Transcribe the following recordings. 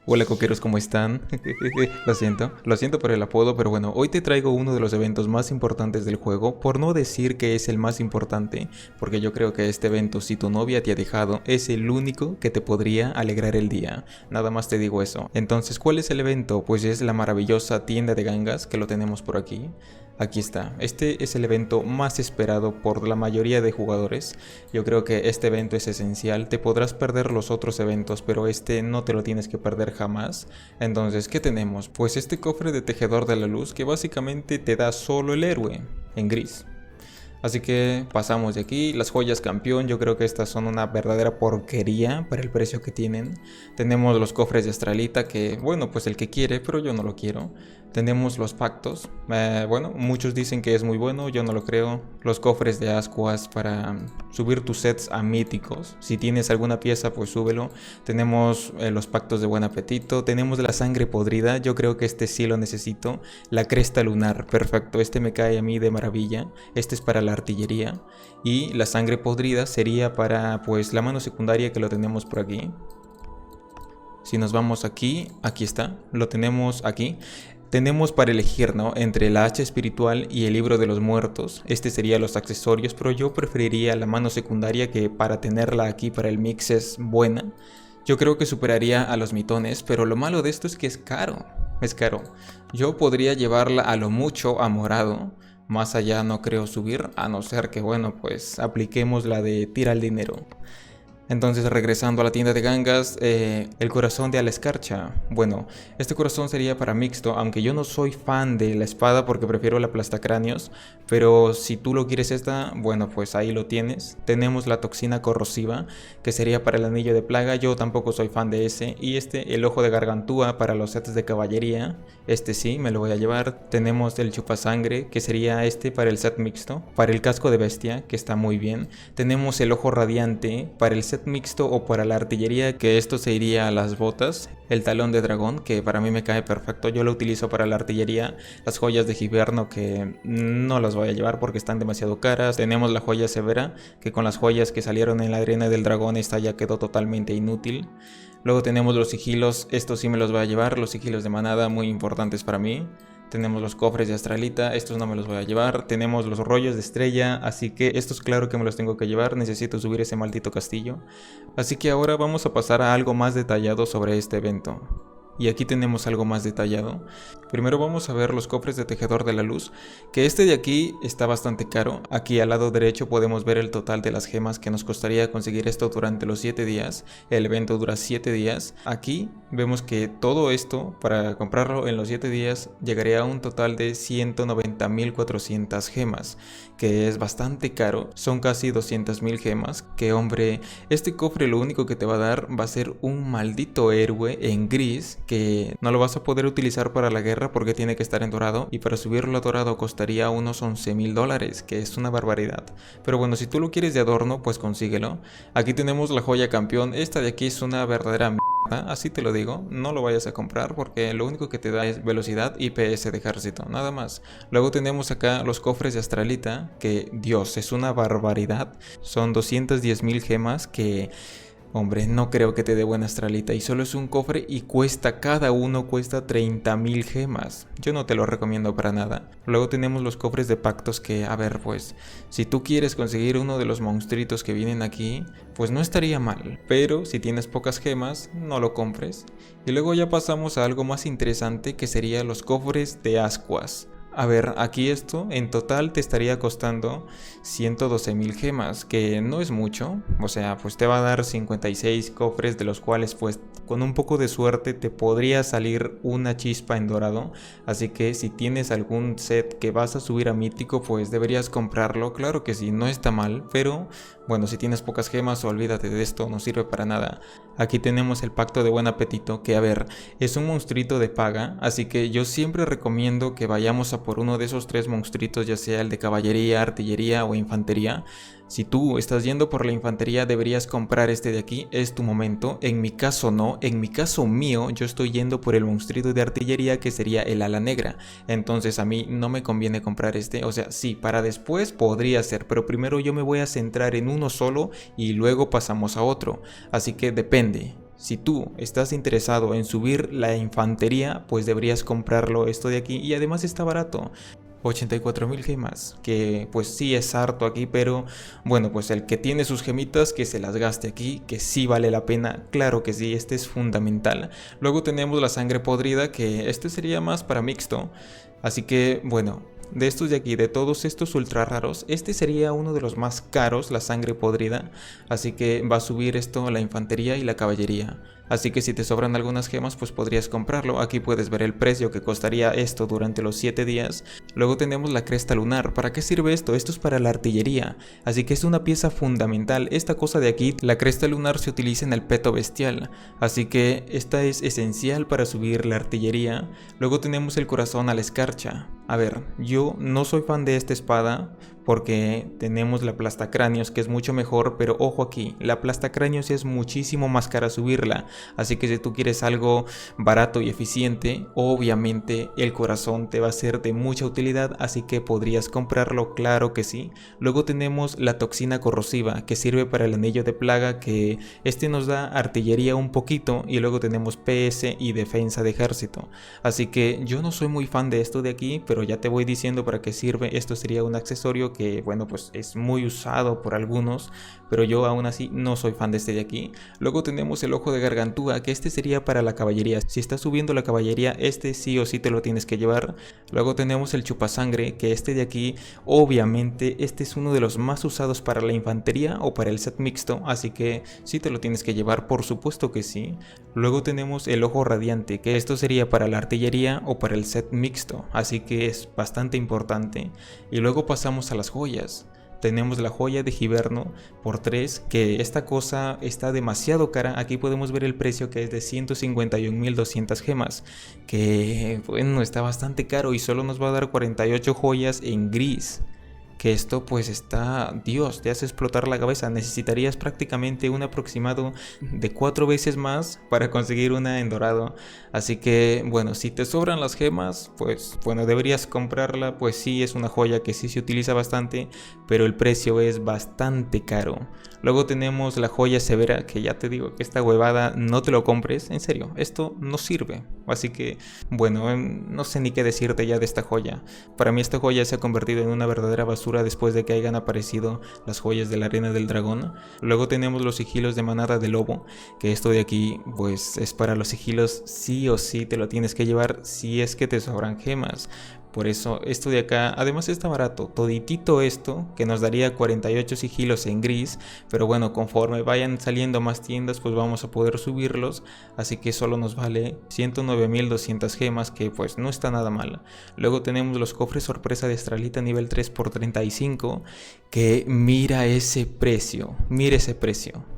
Hola coqueros, ¿cómo están? Lo siento por el apodo, pero bueno, hoy te traigo uno de los eventos más importantes del juego, por no decir que es el más importante, porque yo creo que este evento, si tu novia te ha dejado, es el único que te podría alegrar el día. Nada más te digo eso. Entonces, ¿cuál es el evento? Pues es la maravillosa tienda de gangas, que lo tenemos por aquí. Aquí está, este es el evento más esperado por la mayoría de jugadores. Yo creo que este evento es esencial, te podrás perder los otros eventos, pero este no te lo tienes que perder jamás. Entonces, ¿qué tenemos? Pues este cofre de tejedor de la luz que básicamente te da solo el héroe, en gris. Así que pasamos de aquí, las joyas campeón, yo creo que estas son una verdadera porquería para el precio que tienen. Tenemos los cofres de Astralita que, bueno, pues el que quiere, pero yo no lo quiero. Tenemos los pactos, bueno, muchos dicen que es muy bueno, yo no lo creo. Los cofres de ascuas para subir tus sets a míticos. Si tienes alguna pieza, pues súbelo. Tenemos los pactos de buen apetito. Tenemos la sangre podrida, yo creo que este sí lo necesito. La cresta lunar, perfecto, este me cae a mí de maravilla. Este es para la artillería. Y la sangre podrida sería para pues la mano secundaria, que lo tenemos por aquí. Si nos vamos aquí, aquí está, lo tenemos aquí. Tenemos para elegir, ¿no?, entre la hacha espiritual y el libro de los muertos. Este sería los accesorios, pero yo preferiría la mano secundaria, que para tenerla aquí para el mix es buena. Yo creo que superaría a los mitones, pero lo malo de esto es que es caro. Es caro. Yo podría llevarla a lo mucho a morado. Más allá no creo subir, a no ser que, bueno, pues apliquemos la de tira el dinero. Entonces, regresando a la tienda de gangas, el corazón de Alescarcha. Bueno, este corazón sería para mixto, aunque yo no soy fan de la espada porque prefiero la aplastacráneos. Pero si tú lo quieres esta, bueno, pues ahí lo tienes. Tenemos la toxina corrosiva, que sería para el anillo de plaga. Yo tampoco soy fan de ese. Y este, el ojo de gargantúa para los sets de caballería. Este sí, me lo voy a llevar. Tenemos el chupasangre, que sería este para el set mixto. Para el casco de bestia, que está muy bien. Tenemos el ojo radiante para el set mixto o para la artillería, que esto se iría a las botas. El talón de dragón, que para mí me cae perfecto, yo lo utilizo para la artillería. Las joyas de Giverno, que no las voy a llevar porque están demasiado caras. Tenemos la joya severa, que con las joyas que salieron en la arena del dragón, esta ya quedó totalmente inútil. Luego tenemos los sigilos, estos sí me los voy a llevar, los sigilos de manada, muy importantes para mí. Tenemos los cofres de Astralita, estos no me los voy a llevar. Tenemos los rollos de estrella, así que estos claro que me los tengo que llevar. Necesito subir ese maldito castillo. Así que ahora vamos a pasar a algo más detallado sobre este evento. Y aquí tenemos algo más detallado. Primero vamos a ver los cofres de tejedor de la luz, que este de aquí está bastante caro. Aquí al lado derecho podemos ver el total de las gemas que nos costaría conseguir esto durante los 7 días. El evento dura 7 días. Aquí vemos que todo esto, para comprarlo en los 7 días, llegaría a un total de 190.400 gemas, que es bastante caro. Son casi 200.000 gemas, que hombre, este cofre lo único que te va a dar va a ser un maldito héroe en gris, que no lo vas a poder utilizar para la guerra porque tiene que estar en dorado, y para subirlo a dorado costaría unos $11.000, que es una barbaridad. Pero bueno, si tú lo quieres de adorno, pues consíguelo. Aquí tenemos la joya campeón, esta de aquí es una verdadera mierda, así te lo digo, no lo vayas a comprar porque lo único que te da es velocidad y PS de ejército, nada más. Luego tenemos acá los cofres de Astralita, que Dios, es una barbaridad, son 210.000 gemas que... hombre, no creo que te dé buena Astralita, y solo es un cofre y cada uno cuesta 30.000 gemas. Yo no te lo recomiendo para nada. Luego tenemos los cofres de pactos que, a ver, pues, si tú quieres conseguir uno de los monstruitos que vienen aquí, pues no estaría mal. Pero si tienes pocas gemas, no lo compres. Y luego ya pasamos a algo más interesante, que sería los cofres de ascuas. A ver, aquí esto en total te estaría costando 112.000 gemas, que no es mucho, o sea, pues te va a dar 56 cofres, de los cuales pues con un poco de suerte te podría salir una chispa en dorado. Así que si tienes algún set que vas a subir a mítico, pues deberías comprarlo, claro que sí, no está mal, pero bueno, si tienes pocas gemas, olvídate de esto, no sirve para nada. Aquí tenemos el pacto de buen apetito, que a ver, es un monstruito de paga, así que yo siempre recomiendo que vayamos a por uno de esos 3 monstruitos, ya sea el de caballería, artillería o infantería. Si tú estás yendo por la infantería, deberías comprar este de aquí, es tu momento. En mi caso no, en mi caso mío, yo estoy yendo por el monstruito de artillería, que sería el ala negra. Entonces a mí no me conviene comprar este, o sea, sí, para después podría ser, pero primero yo me voy a centrar en uno solo y luego pasamos a otro. Así que depende. si tú estás interesado en subir la infantería, pues deberías comprarlo esto de aquí, y además está barato. 84.000 gemas, que pues sí es harto aquí, pero bueno, pues el que tiene sus gemitas que se las gaste aquí, que sí vale la pena, claro que sí, este es fundamental. Luego tenemos la sangre podrida, que este sería más para mixto, así que bueno, de estos de aquí, de todos estos ultra raros, este sería uno de los más caros, la sangre podrida, así que va a subir esto la infantería y la caballería. Así que si te sobran algunas gemas, pues podrías comprarlo. Aquí puedes ver el precio que costaría esto durante los 7 días. Luego tenemos la cresta lunar. ¿Para qué sirve esto? Esto es para la artillería, así que es una pieza fundamental. Esta cosa de aquí, la cresta lunar, se utiliza en el peto bestial, así que esta es esencial para subir la artillería. Luego tenemos el corazón a la escarcha. A ver, yo no soy fan de esta espada, porque tenemos la aplastacráneos, que es mucho mejor, pero ojo aquí, la aplastacráneos es muchísimo más cara subirla, así que si tú quieres algo barato y eficiente, obviamente el corazón te va a ser de mucha utilidad, así que podrías comprarlo, claro que sí. Luego tenemos la toxina corrosiva, que sirve para el anillo de plaga, que este nos da artillería un poquito, y luego tenemos PS y defensa de ejército, así que yo no soy muy fan de esto de aquí, pero ya te voy diciendo para qué sirve. Esto sería un accesorio que bueno, pues es muy usado por algunos, pero yo aún así no soy fan de este de aquí. Luego tenemos el ojo de gargantúa, que este sería para la caballería. Si estás subiendo la caballería, este sí o sí te lo tienes que llevar. Luego tenemos el chupasangre, que este de aquí, obviamente este es uno de los más usados para la infantería o para el set mixto, así que sí te lo tienes que llevar, por supuesto que sí. Luego tenemos el ojo radiante, que esto sería para la artillería o para el set mixto, así que es bastante importante. Y luego pasamos a las joyas. Tenemos la joya de Giverno por 3, que esta cosa está demasiado cara. Aquí podemos ver el precio, que es de 151.200 gemas, que bueno, está bastante caro y solo nos va a dar 48 joyas en gris. Que esto pues está, Dios, te hace explotar la cabeza. Necesitarías prácticamente un aproximado de 4 veces más para conseguir una en dorado. Así que bueno, si te sobran las gemas, pues bueno, deberías comprarla. Pues sí, es una joya que sí se utiliza bastante, pero el precio es bastante caro. Luego tenemos la joya severa, que ya te digo que esta huevada no te lo compres, en serio, esto no sirve. Así que bueno, no sé ni qué decirte ya de esta joya. Para mí esta joya se ha convertido en una verdadera basura después de que hayan aparecido las joyas de la arena del dragón. Luego tenemos los sigilos de manada de lobo, que esto de aquí pues es para los sigilos, sí o sí te lo tienes que llevar si es que te sobran gemas. Por eso esto de acá, además está barato, toditito esto, que nos daría 48 sigilos en gris, pero bueno, conforme vayan saliendo más tiendas, pues vamos a poder subirlos, así que solo nos vale 109.200 gemas, que pues no está nada mal. Luego tenemos los cofres sorpresa de Astralita nivel 3 por 35, que mira ese precio,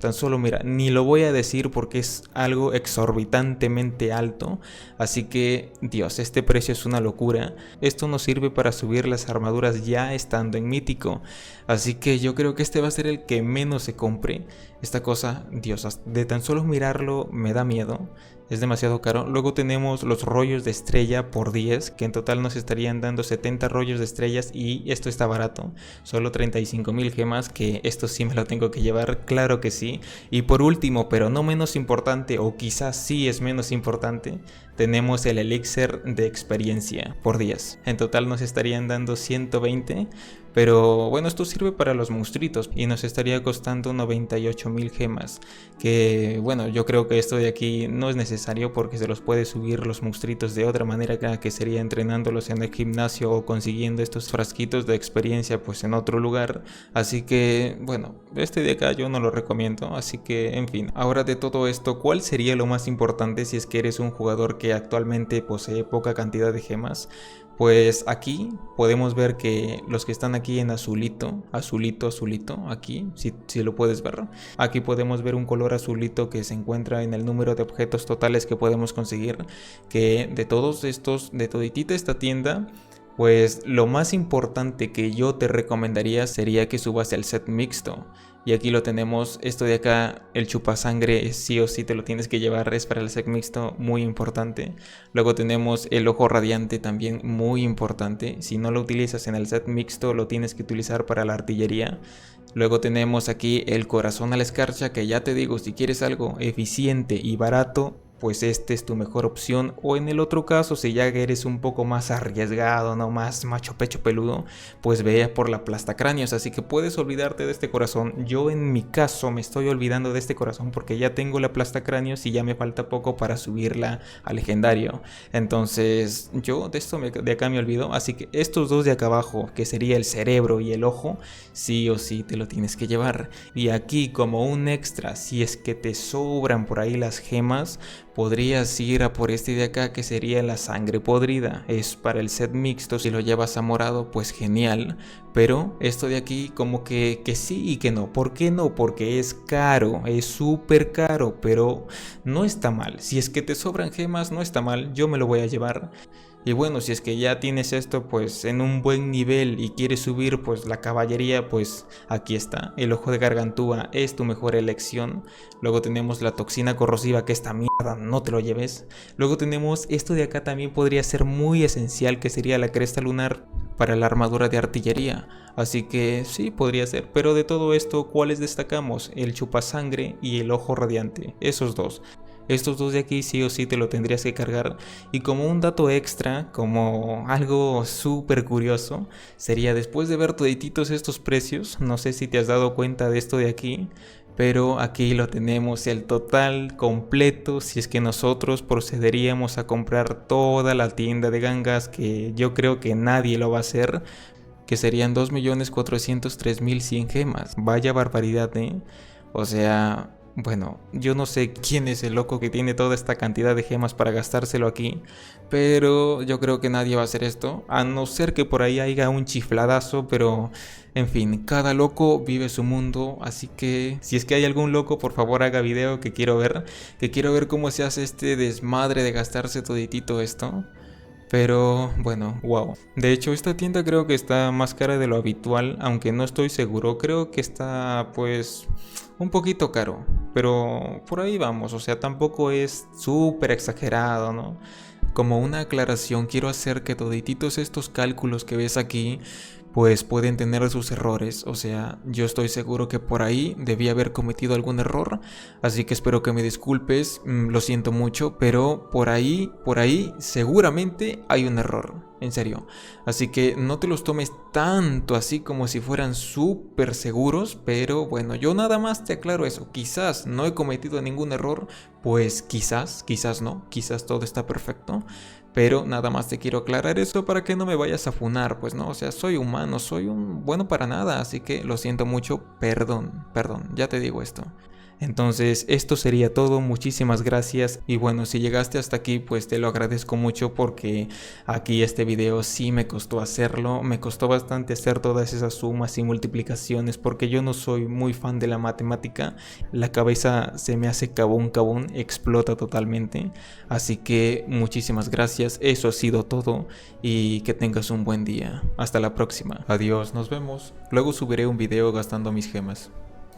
tan solo mira, ni lo voy a decir porque es algo exorbitantemente alto, así que Dios, este precio es una locura. Esto nos sirve para subir las armaduras ya estando en mítico, así que yo creo que este va a ser el que menos se compre. Esta cosa, Dios, de tan solo mirarlo me da miedo. Es demasiado caro. Luego tenemos los rollos de estrella por 10, que en total nos estarían dando 70 rollos de estrellas, y esto está barato, solo 35.000 gemas, que esto sí me lo tengo que llevar, claro que sí. Y por último, pero no menos importante, o quizás sí es menos importante, tenemos el elixir de experiencia por 10. En total nos estarían dando 120. Pero bueno, esto sirve para los monstruitos y nos estaría costando 98.000 gemas. Que bueno, yo creo que esto de aquí no es necesario porque se los puede subir los monstruitos de otra manera, que sería entrenándolos en el gimnasio o consiguiendo estos frasquitos de experiencia pues en otro lugar. Así que bueno, este de acá yo no lo recomiendo. Así que en fin, ahora de todo esto, ¿cuál sería lo más importante si es que eres un jugador que actualmente posee poca cantidad de gemas? Pues aquí podemos ver que los que están aquí en azulito, aquí, si lo puedes ver. Aquí podemos ver un color azulito que se encuentra en el número de objetos totales que podemos conseguir. Que de todos estos, de toditita esta tienda, pues lo más importante que yo te recomendaría sería que subas el set mixto. Y aquí lo tenemos, esto de acá, el chupasangre, sí o sí te lo tienes que llevar, es para el set mixto, muy importante. Luego tenemos el ojo radiante, también muy importante. Si no lo utilizas en el set mixto, lo tienes que utilizar para la artillería. Luego tenemos aquí el corazón a la escarcha, que ya te digo, si quieres algo eficiente y barato, pues este es tu mejor opción. O en el otro caso, si ya eres un poco más arriesgado, no más macho pecho peludo, pues ve por la aplastacráneos. Así que puedes olvidarte de este corazón. Yo en mi caso me estoy olvidando de este corazón porque ya tengo la aplastacráneos y ya me falta poco para subirla a legendario. Entonces yo de esto de acá me olvido. Así que estos dos de acá abajo, que sería el cerebro y el ojo, sí o sí te lo tienes que llevar. Y aquí como un extra, si es que te sobran por ahí las gemas, podrías ir a por este de acá, que sería la sangre podrida. Es para el set mixto, si lo llevas a morado pues genial. Pero esto de aquí como que sí y que no. ¿Por qué no? Porque es caro, es súper caro, pero no está mal. Si es que te sobran gemas no está mal, yo me lo voy a llevar. Y bueno, si es que ya tienes esto pues en un buen nivel y quieres subir pues la caballería, pues aquí está. El ojo de gargantúa es tu mejor elección. Luego tenemos la toxina corrosiva, que esta mierda no te lo lleves. Luego tenemos esto de acá, también podría ser muy esencial, que sería la cresta lunar para la armadura de artillería. Así que sí, podría ser. Pero de todo esto, ¿cuáles destacamos? El chupasangre y el ojo radiante. Esos dos. Estos dos de aquí sí o sí te lo tendrías que cargar. Y como un dato extra, como algo súper curioso, sería después de ver todititos estos precios, no sé si te has dado cuenta de esto de aquí, pero aquí lo tenemos, el total completo, si es que nosotros procederíamos a comprar toda la tienda de gangas, que yo creo que nadie lo va a hacer, que serían 2.403.100 gemas. Vaya barbaridad, ¿eh? O sea... Bueno, yo no sé quién es el loco que tiene toda esta cantidad de gemas para gastárselo aquí, pero yo creo que nadie va a hacer esto, a no ser que por ahí haya un chifladazo, pero en fin, cada loco vive su mundo, así que si es que hay algún loco, por favor haga video, que quiero ver cómo se hace este desmadre de gastarse toditito esto. Pero bueno, wow. De hecho, esta tienda creo que está más cara de lo habitual, aunque no estoy seguro. Creo que está pues un poquito caro, pero por ahí vamos. O sea, tampoco es súper exagerado, ¿no? Como una aclaración, quiero hacer que todititos estos cálculos que ves aquí pues pueden tener sus errores. O sea, yo estoy seguro que por ahí debí haber cometido algún error, así que espero que me disculpes, lo siento mucho, pero por ahí seguramente hay un error, en serio. Así que no te los tomes tanto así como si fueran súper seguros, pero bueno, yo nada más te aclaro eso. Quizás no he cometido ningún error, pues quizás no, quizás todo está perfecto. Pero nada más te quiero aclarar eso para que no me vayas a funar, pues no, o sea, soy humano, soy un bueno para nada, así que lo siento mucho, perdón, ya te digo esto. Entonces esto sería todo, muchísimas gracias y bueno, si llegaste hasta aquí pues te lo agradezco mucho, porque aquí este video sí me costó hacerlo, me costó bastante hacer todas esas sumas y multiplicaciones porque yo no soy muy fan de la matemática, la cabeza se me hace cabún, explota totalmente, así que muchísimas gracias, eso ha sido todo y que tengas un buen día, hasta la próxima, adiós, nos vemos, luego subiré un video gastando mis gemas.